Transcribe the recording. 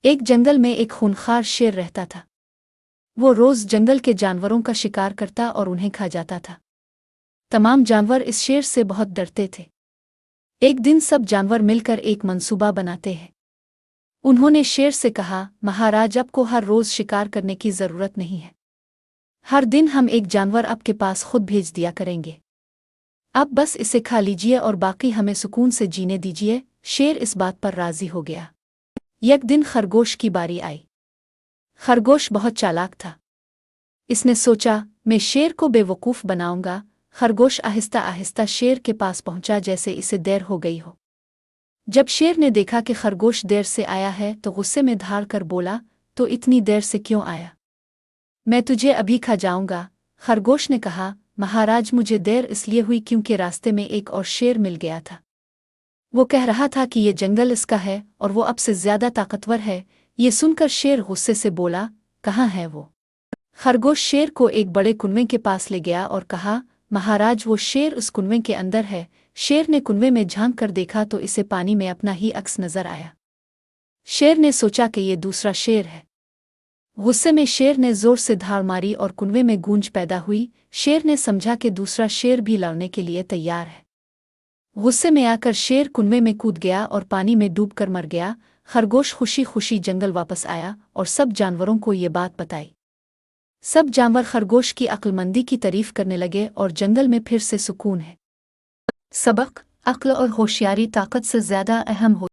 ایک جنگل میں ایک خونخوار شیر رہتا تھا۔ وہ روز جنگل کے جانوروں کا شکار کرتا اور انہیں کھا جاتا تھا۔ تمام جانور اس شیر سے بہت ڈرتے تھے۔ ایک دن سب جانور مل کر ایک منصوبہ بناتے ہیں۔ انہوں نے شیر سے کہا، مہاراج، آپ کو ہر روز شکار کرنے کی ضرورت نہیں ہے۔ ہر دن ہم ایک جانور آپ کے پاس خود بھیج دیا کریں گے۔ آپ بس اسے کھا لیجئے اور باقی ہمیں سکون سے جینے دیجئے۔ شیر اس بات پر راضی ہو گیا۔ یک دن خرگوش کی باری آئی۔ خرگوش بہت چالاک تھا۔ اس نے سوچا، میں شیر کو بے وقوف بناؤں گا۔ خرگوش آہستہ آہستہ شیر کے پاس پہنچا جیسے اسے دیر ہو گئی ہو۔ جب شیر نے دیکھا کہ خرگوش دیر سے آیا ہے تو غصے میں دھاڑ کر بولا، تو اتنی دیر سے کیوں آیا؟ میں تجھے ابھی کھا جاؤں گا۔ خرگوش نے کہا، مہاراج، مجھے دیر اس لیے ہوئی کیونکہ راستے میں ایک اور شیر مل گیا تھا۔ وہ کہہ رہا تھا کہ یہ جنگل اس کا ہے اور وہ اب سے زیادہ طاقتور ہے۔ یہ سن کر شیر غصے سے بولا، کہاں ہے وہ؟ خرگوش شیر کو ایک بڑے کنویں کے پاس لے گیا اور کہا، مہاراج، وہ شیر اس کنویں کے اندر ہے۔ شیر نے کنویں میں جھانک کر دیکھا تو اسے پانی میں اپنا ہی عکس نظر آیا۔ شیر نے سوچا کہ یہ دوسرا شیر ہے۔ غصے میں شیر نے زور سے دھاڑ ماری اور کنویں میں گونج پیدا ہوئی۔ شیر نے سمجھا کہ دوسرا شیر بھی لڑنے کے لیے تیار ہے۔ غصے میں آ کر شیر کنویں میں کود گیا اور پانی میں ڈوب کر مر گیا۔ خرگوش خوشی خوشی جنگل واپس آیا اور سب جانوروں کو یہ بات بتائی۔ سب جانور خرگوش کی عقل مندی کی تعریف کرنے لگے اور جنگل میں پھر سے سکون ہے۔ سبق: عقل اور ہوشیاری طاقت سے زیادہ اہم ہوتی ہے۔